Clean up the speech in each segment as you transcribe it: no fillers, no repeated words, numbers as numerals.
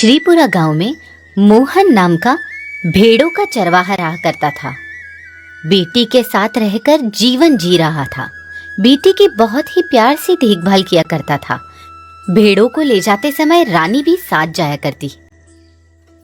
श्रीपुरा गांव में मोहन नाम का भेड़ों का चरवाहा रहा करता था। बेटी के साथ रहकर जीवन जी रहा था। बेटी की बहुत ही प्यार से देखभाल किया करता था। भेड़ों को ले जाते समय रानी भी साथ जाया करती।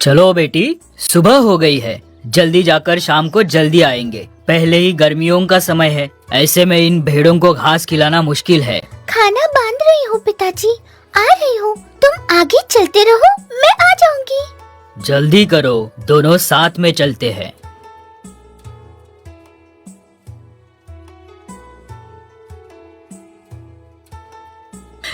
चलो बेटी, सुबह हो गई है, जल्दी जाकर शाम को जल्दी आएंगे। पहले ही गर्मियों का समय है, ऐसे में इन भेड़ों को घास खिलाना मुश्किल है। खाना बांध रही हूँ पिताजी, आ रही हूँ। तुम आगे चलते रहो, मैं आ जाऊंगी। जल्दी करो, दोनों साथ में चलते हैं।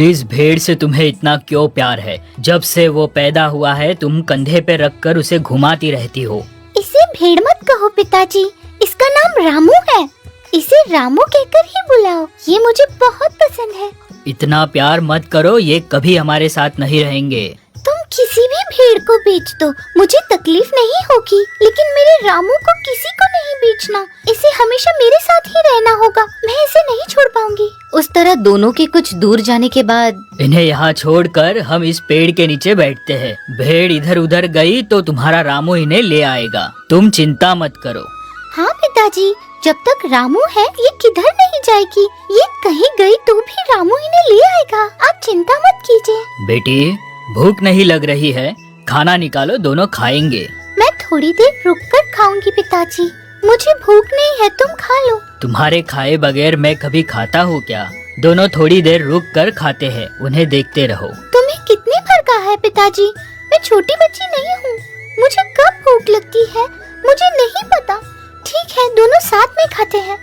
इस भेड़ से तुम्हें इतना क्यों प्यार है? जब से वो पैदा हुआ है तुम कंधे पे रखकर उसे घुमाती रहती हो। इसे भेड़ मत कहो पिताजी, इसका नाम रामू है। इसे रामू कहकर ही बुलाओ, ये मुझे बहुत पसंद है। इतना प्यार मत करो, ये कभी हमारे साथ नहीं रहेंगे। तुम किसी भी भेड़ को बेच दो, मुझे तकलीफ नहीं होगी, लेकिन मेरे रामू को किसी को नहीं बेचना। इसे हमेशा मेरे साथ ही रहना होगा, मैं इसे नहीं छोड़ पाऊंगी। उस तरह दोनों के कुछ दूर जाने के बाद इन्हें यहाँ छोड़कर हम इस पेड़ के नीचे बैठते हैं। भेड़ इधर उधर गई तो तुम्हारा रामू इन्हें ले आएगा, तुम चिंता मत करो। हाँ पिताजी, जब तक रामू है ये किधर नहीं जाएगी। ये कहीं गई तो भी रामू इन्हें ले आएगा, आप चिंता मत कीजिए। बेटी, भूख नहीं लग रही है? खाना निकालो, दोनों खाएंगे। मैं थोड़ी देर रुककर खाऊंगी पिताजी, मुझे भूख नहीं है, तुम खा लो। तुम्हारे खाए बगैर मैं कभी खाता हूँ क्या? दोनों थोड़ी देर रुक कर खाते हैं, उन्हें देखते रहो। तुम्हें कितनी बार कहा है पिताजी, मैं छोटी बच्ची नहीं हूँ, मुझे कब भूख लगती है मुझे नहीं पता। ठीक है, दोनों साथ में खाते हैं।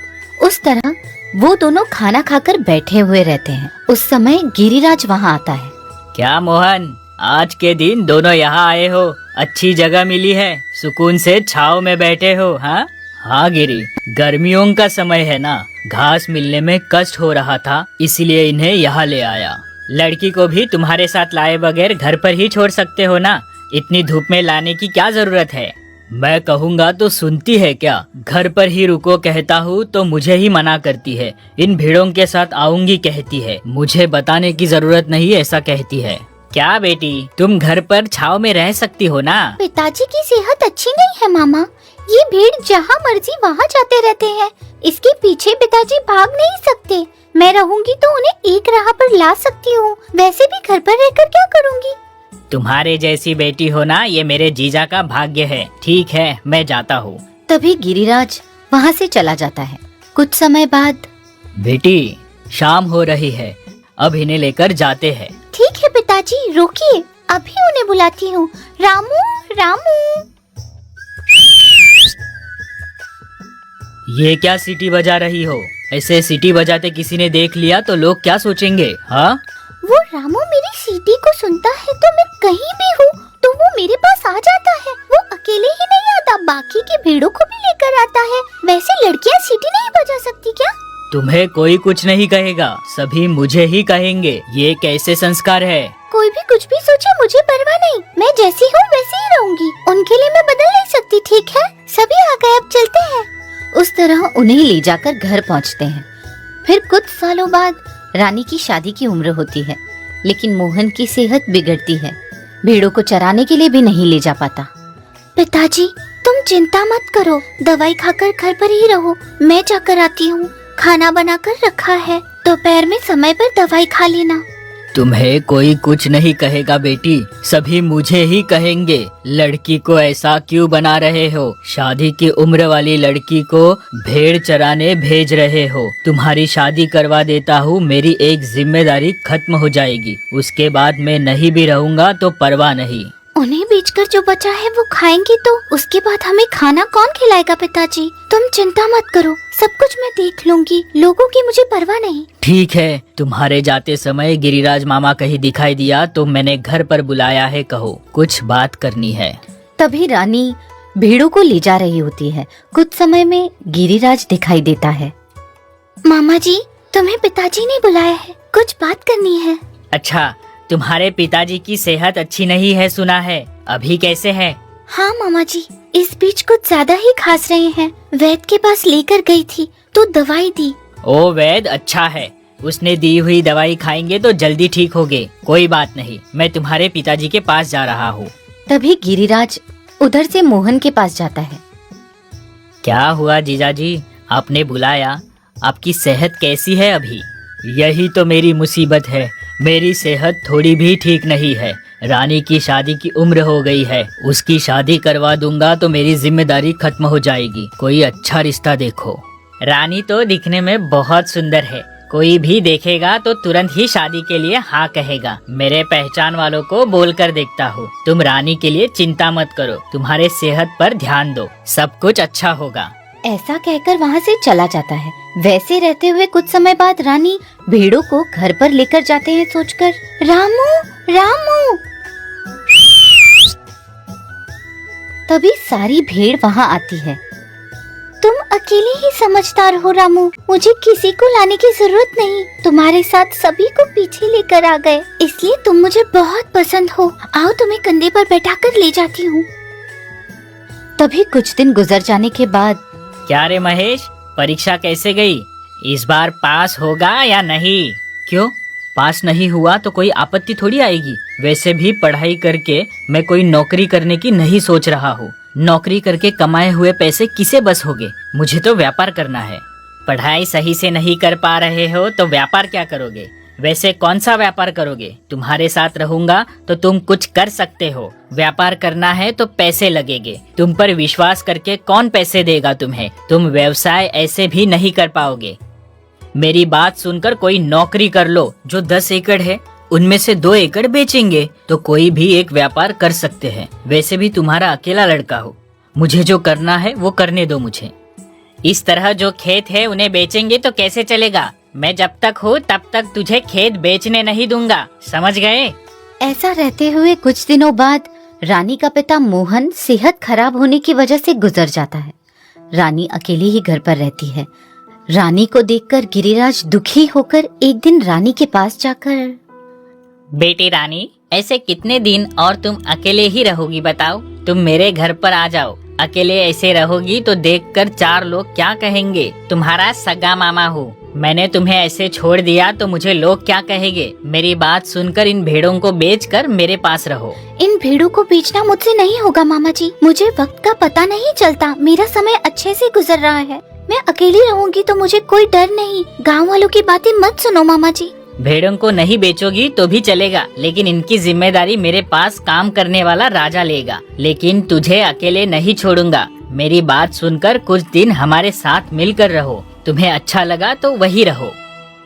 उस तरह वो दोनों खाना खाकर बैठे हुए रहते हैं। उस समय गिरिराज वहाँ आता है। क्या मोहन, आज के दिन दोनों यहाँ आए हो? अच्छी जगह मिली है, सुकून से छाव में बैठे हो। हाँ हाँ गिरी, गर्मियों का समय है ना, घास मिलने में कष्ट हो रहा था, इसलिए इन्हें यहाँ ले आया। लड़की को भी तुम्हारे साथ लाए बगैर घर पर ही छोड़ सकते हो ना, इतनी धूप में लाने की क्या जरूरत है? मैं कहूँगा तो सुनती है क्या? घर पर ही रुको कहता हूँ तो मुझे ही मना करती है। इन भेड़ों के साथ आऊंगी कहती है, मुझे बताने की जरूरत नहीं ऐसा कहती है। क्या बेटी, तुम घर पर छाव में रह सकती हो ना? पिताजी की सेहत अच्छी नहीं है मामा, ये भेड़ जहाँ मर्जी वहाँ जाते रहते हैं, इसके पीछे पिताजी भाग नहीं सकते। मैं रहूंगी तो उन्हें एक राह पर ला सकती हूँ, वैसे भी घर पर रहकर क्या करूँगी। तुम्हारे जैसी बेटी हो ना, ये मेरे जीजा का भाग्य है। ठीक है, मैं जाता हूँ। तभी गिरिराज वहाँ से चला जाता है। कुछ समय बाद बेटी, शाम हो रही है, अब इन्हें लेकर जाते हैं। ठीक है पिताजी, रोकिए, अभी उन्हें बुलाती हूँ। रामू रामू। ये क्या सीटी बजा रही हो? ऐसे सीटी बजाते किसी ने देख लिया तो लोग क्या सोचेंगे? हाँ, वो रामू मेरी सीटी को सुनता है तो मैं कहीं भी हूँ तो वो मेरे पास आ जाता है। वो अकेले ही नहीं आता, बाकी की भेड़ों को भी लेकर आता है। वैसे लड़कियाँ सीटी नहीं बजा सकती क्या? तुम्हें कोई कुछ नहीं कहेगा, सभी मुझे ही कहेंगे। ये कैसे संस्कार है? कोई भी कुछ भी सोचे, मुझे परवाह नहीं, मैं जैसी हूँ वैसे ही रहूंगी। उनके लिए मैं बदल नहीं सकती। ठीक है, सभी आ गए, अब चलते हैं। उस तरह उन्हें ले जाकर घर पहुँचते हैं। फिर कुछ सालों बाद रानी की शादी की उम्र होती है, लेकिन मोहन की सेहत बिगड़ती है। भेड़ों को चराने के लिए भी नहीं ले जा पाता। पिताजी, तुम चिंता मत करो, दवाई खाकर घर पर ही रहो, मैं जाकर आती हूँ। खाना बनाकर रखा है, दोपहर में समय पर दवाई खा लेना। तुम्हें कोई कुछ नहीं कहेगा बेटी, सभी मुझे ही कहेंगे। लड़की को ऐसा क्यों बना रहे हो? शादी की उम्र वाली लड़की को भेड़ चराने भेज रहे हो। तुम्हारी शादी करवा देता हूँ, मेरी एक जिम्मेदारी खत्म हो जाएगी। उसके बाद मैं नहीं भी रहूँगा तो परवाह नहीं। उन्हें बेचकर जो बचा है वो खाएंगे तो उसके बाद हमें खाना कौन खिलाएगा? पिताजी, तुम चिंता मत करो, सब कुछ मैं देख लूंगी, लोगों की मुझे परवाह नहीं। ठीक है, तुम्हारे जाते समय गिरिराज मामा कहीं दिखाई दिया तो मैंने घर पर बुलाया है, कहो कुछ बात करनी है। तभी रानी भेड़ों को ले जा रही होती है। कुछ समय में गिरिराज दिखाई देता है। मामा जी, तुम्हें पिताजी ने बुलाया है, कुछ बात करनी है। अच्छा, तुम्हारे पिताजी की सेहत अच्छी नहीं है सुना है, अभी कैसे है? हाँ मामा जी, इस बीच कुछ ज्यादा ही खास रहे हैं। वैद्य के पास लेकर गई थी तो दवाई दी। ओ वैद्य, अच्छा है, उसने दी हुई दवाई खाएंगे तो जल्दी ठीक होगे। कोई बात नहीं, मैं तुम्हारे पिताजी के पास जा रहा हूँ। तभी गिरिराज उधर से मोहन के पास जाता है। क्या हुआ जीजाजी, आपने बुलाया? आपकी सेहत कैसी है अभी? यही तो मेरी मुसीबत है, मेरी सेहत थोड़ी भी ठीक नहीं है। रानी की शादी की उम्र हो गई है, उसकी शादी करवा दूंगा तो मेरी जिम्मेदारी खत्म हो जाएगी। कोई अच्छा रिश्ता देखो। रानी तो दिखने में बहुत सुंदर है, कोई भी देखेगा तो तुरंत ही शादी के लिए हाँ कहेगा। मेरे पहचान वालों को बोल कर देखता हूँ। तुम रानी के लिए चिंता मत करो, तुम्हारे सेहत पर ध्यान दो, सब कुछ अच्छा होगा। ऐसा कहकर वहाँ से चला जाता है। वैसे रहते हुए कुछ समय बाद रानी भेड़ों को घर पर लेकर जाते हैं सोचकर, रामू रामू। तभी सारी भेड़ वहाँ आती है। तुम अकेले ही समझदार हो रामू, मुझे किसी को लाने की जरूरत नहीं। तुम्हारे साथ सभी को पीछे लेकर आ गए, इसलिए तुम मुझे बहुत पसंद हो। आओ तुम्हें कंधे पर बैठाकर ले जाती हूँ। तभी कुछ दिन गुजर जाने के बाद, क्या रे महेश, परीक्षा कैसे गई? इस बार पास होगा या नहीं? क्यों, पास नहीं हुआ तो कोई आपत्ति थोड़ी आएगी। वैसे भी पढ़ाई करके मैं कोई नौकरी करने की नहीं सोच रहा हूँ। नौकरी करके कमाए हुए पैसे किसे बस होगे? मुझे तो व्यापार करना है। पढ़ाई सही से नहीं कर पा रहे हो तो व्यापार क्या करोगे? वैसे कौन सा व्यापार करोगे? तुम्हारे साथ रहूंगा तो तुम कुछ कर सकते हो। व्यापार करना है तो पैसे लगेंगे। तुम पर विश्वास करके कौन पैसे देगा तुम्हें? तुम व्यवसाय ऐसे भी नहीं कर पाओगे। मेरी बात सुनकर कोई नौकरी कर लो। जो 10 एकड़ है उनमें से 2 एकड़ बेचेंगे तो कोई भी एक व्यापार कर सकते हैं। वैसे भी तुम्हारा अकेला लड़का हो, मुझे जो करना है वो करने दो मुझे। इस तरह जो खेत है उन्हें बेचेंगे तो कैसे चलेगा? मैं जब तक हूँ तब तक तुझे खेत बेचने नहीं दूंगा, समझ गए? ऐसा रहते हुए कुछ दिनों बाद रानी का पिता मोहन सेहत खराब होने की वजह से गुजर जाता है। रानी अकेली ही घर पर रहती है। रानी को देखकर गिरिराज दुखी होकर एक दिन रानी के पास जाकर, बेटी रानी, ऐसे कितने दिन और तुम अकेले ही रहोगी बताओ? तुम मेरे घर पर आ जाओ। अकेले ऐसे रहोगी तो देखकर 4 लोग क्या कहेंगे? तुम्हारा सगा मामा हूँ, मैंने तुम्हें ऐसे छोड़ दिया तो मुझे लोग क्या कहेंगे? मेरी बात सुनकर इन भेड़ों को बेचकर मेरे पास रहो। इन भेड़ों को बेचना मुझसे नहीं होगा मामा जी। मुझे वक्त का पता नहीं चलता, मेरा समय अच्छे से गुजर रहा है। मैं अकेली रहूंगी तो मुझे कोई डर नहीं। गाँव वालों की बातें मत सुनो मामा जी। भेड़ों को नहीं बेचोगी तो भी चलेगा, लेकिन इनकी जिम्मेदारी मेरे पास काम करने वाला राजा लेगा। लेकिन तुझे अकेले नहीं छोड़ूंगा। मेरी बात सुनकर कुछ दिन हमारे साथ मिलकर रहो। तुम्हें अच्छा लगा तो वही रहो।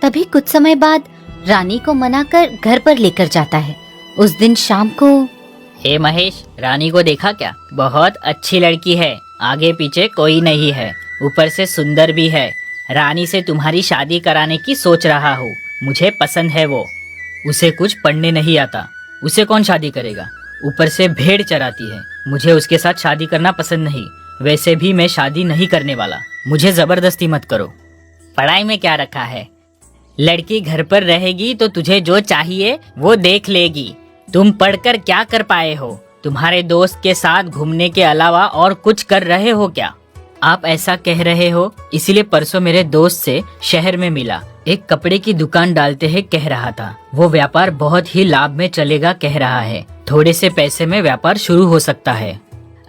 तभी कुछ समय बाद रानी को मनाकर घर पर लेकर जाता है। उस दिन शाम को, हे महेश, रानी को देखा क्या? बहुत अच्छी लड़की है, आगे पीछे कोई नहीं है, ऊपर से सुंदर भी है। रानी से तुम्हारी शादी कराने की सोच रहा हूँ। मुझे पसंद है वो। उसे कुछ पढ़ने नहीं आता, उसे कौन शादी करेगा? ऊपर से भेड़ चराती है। मुझे उसके साथ शादी करना पसंद नहीं। वैसे भी मैं शादी नहीं करने वाला। मुझे जबरदस्ती मत करो। पढ़ाई में क्या रखा है? लड़की घर पर रहेगी तो तुझे जो चाहिए वो देख लेगी। तुम पढ़कर क्या कर पाए हो? तुम्हारे दोस्त के साथ घूमने के अलावा और कुछ कर रहे हो क्या? आप ऐसा कह रहे हो इसीलिए परसों मेरे दोस्त से शहर में मिला। एक कपड़े की दुकान डालते हैं कह रहा था। वो व्यापार बहुत ही लाभ में चलेगा कह रहा है। थोड़े से पैसे में व्यापार शुरू हो सकता है।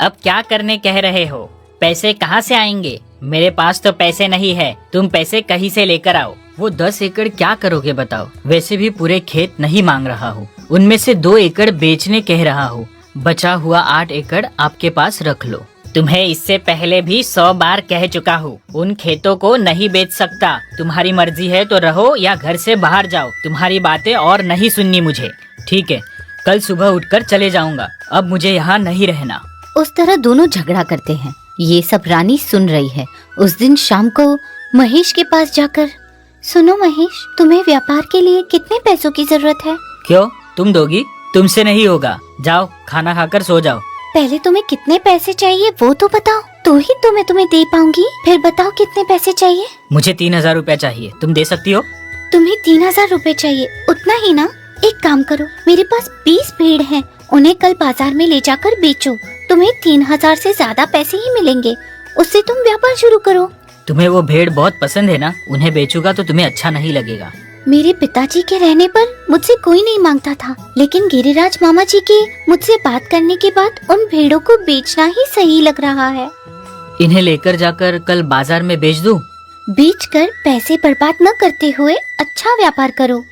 अब क्या करने कह रहे हो? पैसे कहाँ से आएंगे? मेरे पास तो पैसे नहीं है, तुम पैसे कहीं से लेकर आओ। वो 10 एकड़ क्या करोगे बताओ? वैसे भी पूरे खेत नहीं मांग रहा हूँ, उनमें से 2 एकड़ बेचने कह रहा हूँ। बचा हुआ 8 एकड़ आपके पास रख लो। तुम्हें इससे पहले भी 100 बार कह चुका हूँ, उन खेतों को नहीं बेच सकता। तुम्हारी मर्जी है तो रहो या घर से बाहर जाओ। तुम्हारी बातें और नहीं सुननी मुझे। ठीक है, कल सुबह उठकर चले जाऊंगा। अब मुझे यहाँ नहीं रहना। उस तरह दोनों झगड़ा करते हैं। ये सब रानी सुन रही है। उस दिन शाम को महेश के पास जाकर, सुनो महेश, तुम्हें व्यापार के लिए कितने पैसों की जरूरत है? क्यों, तुम दोगी? तुमसे नहीं होगा, जाओ खाना खाकर सो जाओ। पहले तुम्हें कितने पैसे चाहिए वो तो बताओ, तो ही तो मैं तुम्हें दे पाऊंगी। फिर बताओ कितने पैसे चाहिए? मुझे 3000 रुपया चाहिए, तुम दे सकती हो? तुम्हें 3000 रुपए चाहिए, उतना ही ना? एक काम करो, मेरे पास 20 भेड़ हैं, उन्हें कल बाजार में ले जाकर बेचो। तुम्हें 3000 से ज्यादा पैसे ही मिलेंगे, उससे तुम व्यापार शुरू करो। तुम्हें वो भेड़ बहुत पसंद है ना? उन्हें बेचूंगा तो तुम्हें अच्छा नहीं लगेगा। मेरे पिताजी के रहने पर मुझसे कोई नहीं मांगता था, लेकिन गिरिराज मामा जी के मुझसे बात करने के बाद उन भेड़ों को बेचना ही सही लग रहा है। इन्हें लेकर जाकर कल बाजार में बेच दूं? बेचकर पैसे बर्बाद न करते हुए अच्छा व्यापार करो।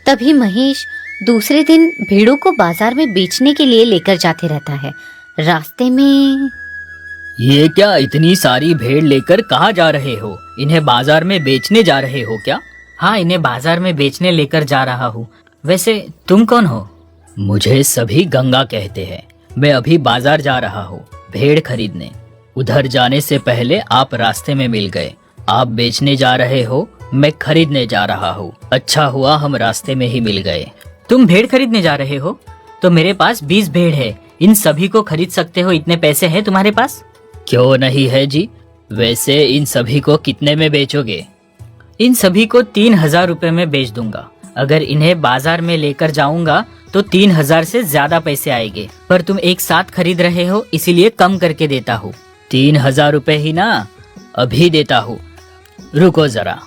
तभी महेश दूसरे दिन भेड़ों को बाजार में बेचने के लिए लेकर जाते रहता है। रास्ते में ये क्या इतनी सारी भेड़ लेकर कहाँ जा रहे हो? इन्हें बाजार में बेचने जा रहे हो क्या? हाँ, इन्हें बाजार में बेचने लेकर जा रहा हूँ। वैसे तुम कौन हो? मुझे सभी गंगा कहते हैं। मैं अभी बाजार जा रहा हूँ भेड़ खरीदने। उधर जाने से पहले आप रास्ते में मिल गए। आप बेचने जा रहे हो, मैं खरीदने जा रहा हूँ। अच्छा हुआ हम रास्ते में ही मिल गए। तुम भेड़ खरीदने जा रहे हो? तो मेरे पास 20 भेड़ है। इन सभी को खरीद सकते हो? इतने पैसे हैं तुम्हारे पास? क्यों नहीं है जी। वैसे इन सभी को कितने में बेचोगे? इन सभी को 3000 रुपए में बेच दूंगा। अगर इन्हें बाजार में लेकर जाऊंगा तो 3000 से ज्यादा पैसे आएंगे, पर तुम एक साथ खरीद रहे हो इसीलिए कम करके देता हूँ। 3000 रुपए ही ना, अभी देता हूँ। रुको जरा।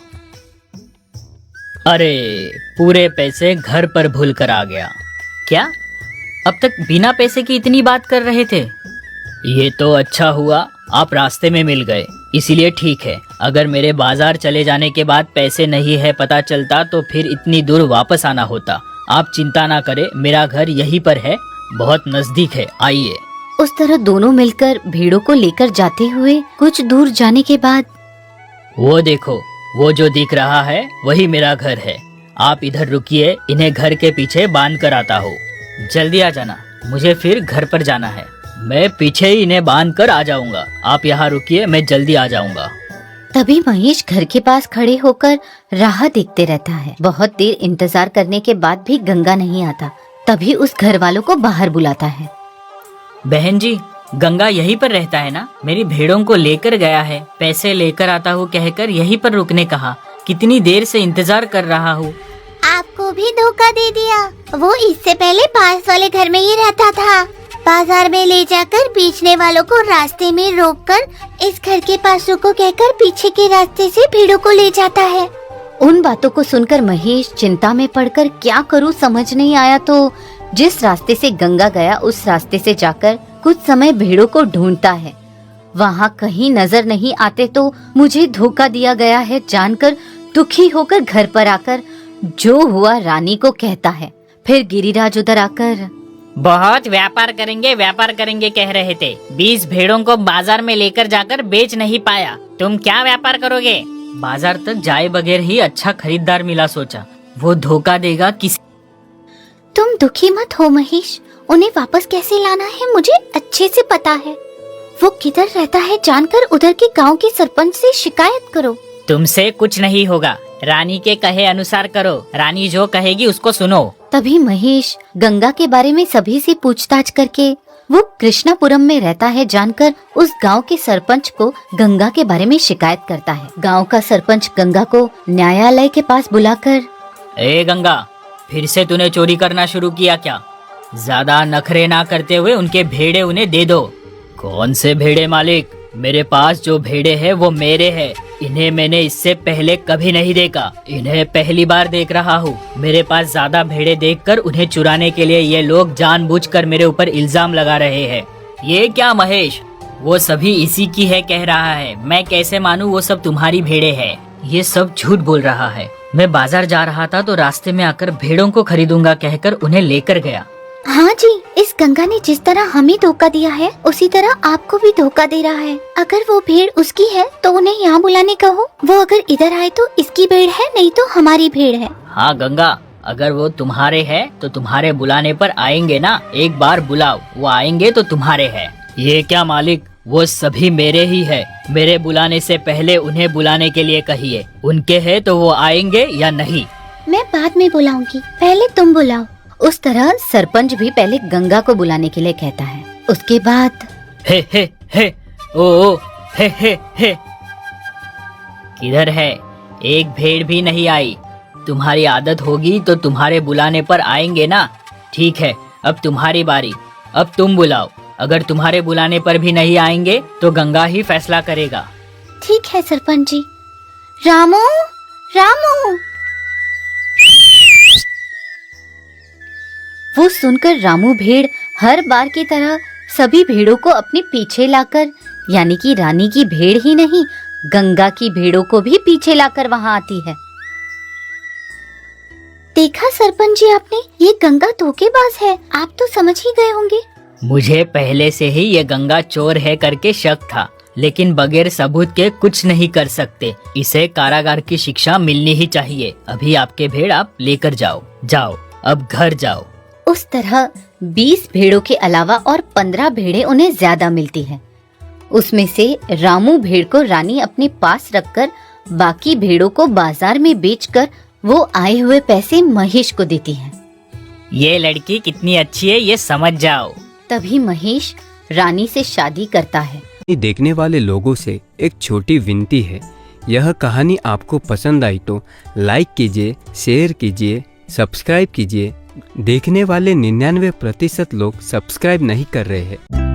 अरे, पूरे पैसे घर पर भूल कर आ गया। क्या? अब तक बिना पैसे की इतनी बात कर रहे थे? ये तो अच्छा हुआ आप रास्ते में मिल गए, इसीलिए ठीक है। अगर मेरे बाजार चले जाने के बाद पैसे नहीं है पता चलता तो फिर इतनी दूर वापस आना होता। आप चिंता ना करें, मेरा घर यहीं पर है, बहुत नजदीक है, आइए। उस तरह दोनों मिलकर भेड़ों को लेकर जाते हुए कुछ दूर जाने के बाद वो देखो, वो जो दिख रहा है वही मेरा घर है। आप इधर रुकिए, इन्हें घर के पीछे बांध कर आता हूँ। जल्दी आ जाना, मुझे फिर घर पर जाना है। मैं पीछे ही इन्हें बांध कर आ जाऊंगा। आप यहाँ रुकिए, मैं जल्दी आ जाऊंगा। तभी महेश घर के पास खड़े होकर राह देखते रहता है। बहुत देर इंतजार करने के बाद भी गंगा नहीं आता। तभी उस घर वालों को बाहर बुलाता है। बहन जी, गंगा यहीं पर रहता है ना? मेरी भेड़ों को लेकर गया है, पैसे लेकर आता हूँ कहकर यहीं पर रुकने कहा। कितनी देर से इंतजार कर रहा हूँ। आपको भी धोखा दे दिया। वो इससे पहले पास वाले घर में ही रहता था। बाजार में ले जाकर बेचने वालों को रास्ते में रोककर इस घर के पास रुको कहकर पीछे के रास्ते से भेड़ों को ले जाता है। उन बातों को सुनकर महेश चिंता में पड़कर क्या करूं समझ नहीं आया, तो जिस रास्ते से गंगा गया उस रास्ते से जाकर कुछ समय भेड़ों को ढूंढता है। वहाँ कहीं नजर नहीं आते तो मुझे धोखा दिया गया है जानकर दुखी होकर घर पर आकर जो हुआ रानी को कहता है। फिर गिरिराज उधर आकर बहुत व्यापार करेंगे कह रहे थे। 20 भेड़ों को बाजार में लेकर जाकर बेच नहीं पाया। तुम क्या व्यापार करोगे? बाजार तक जाए बगैर ही अच्छा खरीदार मिला, सोचा वो धोखा देगा किसी। तुम दुखी मत हो महेश, उन्हें वापस कैसे लाना है मुझे अच्छे से पता है। वो किधर रहता है जानकर उधर के गांव के सरपंच से शिकायत करो। तुमसे कुछ नहीं होगा, रानी के कहे अनुसार करो। रानी जो कहेगी उसको सुनो। तभी महेश गंगा के बारे में सभी से पूछताछ करके वो कृष्णापुरम में रहता है जानकर उस गांव के सरपंच को गंगा के बारे में शिकायत करता है। गांव का सरपंच गंगा को न्यायालय के पास बुलाकर, ए गंगा, फिर से तूने चोरी करना शुरू किया क्या? ज्यादा नखरे ना करते हुए उनके भेड़े उन्हें दे दो। कौन से भेड़े मालिक? मेरे पास जो भेड़े हैं वो मेरे हैं। इन्हें मैंने इससे पहले कभी नहीं देखा, इन्हें पहली बार देख रहा हूँ। मेरे पास ज्यादा भेड़े देखकर उन्हें चुराने के लिए ये लोग जानबूझकर मेरे ऊपर इल्जाम लगा रहे हैं। ये क्या महेश, वो सभी इसी की है कह रहा है। मैं कैसे मानूं वो सब तुम्हारी भेड़े हैं? ये सब झूठ बोल रहा है। मैं बाजार जा रहा था तो रास्ते में आकर भेड़ों को खरीदूंगा कहकर उन्हें लेकर गया। हाँ जी, इस गंगा ने जिस तरह हमें धोखा दिया है उसी तरह आपको भी धोखा दे रहा है। अगर वो भेड़ उसकी है तो उन्हें यहाँ बुलाने कहो। वो अगर इधर आए तो इसकी भेड़ है, नहीं तो हमारी भेड़ है। हाँ गंगा, अगर वो तुम्हारे है तो तुम्हारे बुलाने पर आएंगे ना। एक बार बुलाओ, वो आएंगे तो तुम्हारे है। ये क्या मालिक, वो सभी मेरे ही है। मेरे बुलाने से पहले उन्हें बुलाने के लिए कहिए। उनके है तो वो आएंगे या नहीं? मैं बाद में बुलाऊंगी, पहले तुम बुलाओ। उस तरह सरपंच भी पहले गंगा को बुलाने के लिए कहता है। उसके बाद हे ओ हे किधर है? एक भेड़ भी नहीं आई। तुम्हारी आदत होगी तो तुम्हारे बुलाने पर आएंगे ना। ठीक है, अब तुम्हारी बारी, अब तुम बुलाओ। अगर तुम्हारे बुलाने पर भी नहीं आएंगे तो गंगा ही फैसला करेगा। ठीक है सरपंच जी। रामू, रामू। वो सुनकर रामू भेड़ हर बार की तरह सभी भेड़ों को अपने पीछे लाकर, यानी कि रानी की भेड़ ही नहीं, गंगा की भेड़ों को भी पीछे लाकर वहां आती है। देखा सरपंच जी आपने, ये गंगा धोखेबाज है। आप तो समझ ही गए होंगे। मुझे पहले से ही ये गंगा चोर है करके शक था, लेकिन बगैर सबूत के कुछ नहीं कर सकते। इसे कारागार की शिक्षा मिलनी ही चाहिए। अभी आपके भेड़ आप लेकर जाओ। जाओ, अब घर जाओ। उस तरह 20 भेड़ों के अलावा और 15 भेड़ें उन्हें ज्यादा मिलती हैं। उसमें से रामू भेड़ को रानी अपने पास रखकर बाकी भेड़ों को बाजार में बेचकर वो आए हुए पैसे महेश को देती है। ये लड़की कितनी अच्छी है ये समझ जाओ। तभी महेश रानी से शादी करता है। देखने वाले लोगों से एक छोटी विनती है, यह कहानी आपको पसंद आई तो लाइक कीजिए, शेयर कीजिए, सब्सक्राइब कीजिए। देखने वाले 99% लोग सब्सक्राइब नहीं कर रहे हैं।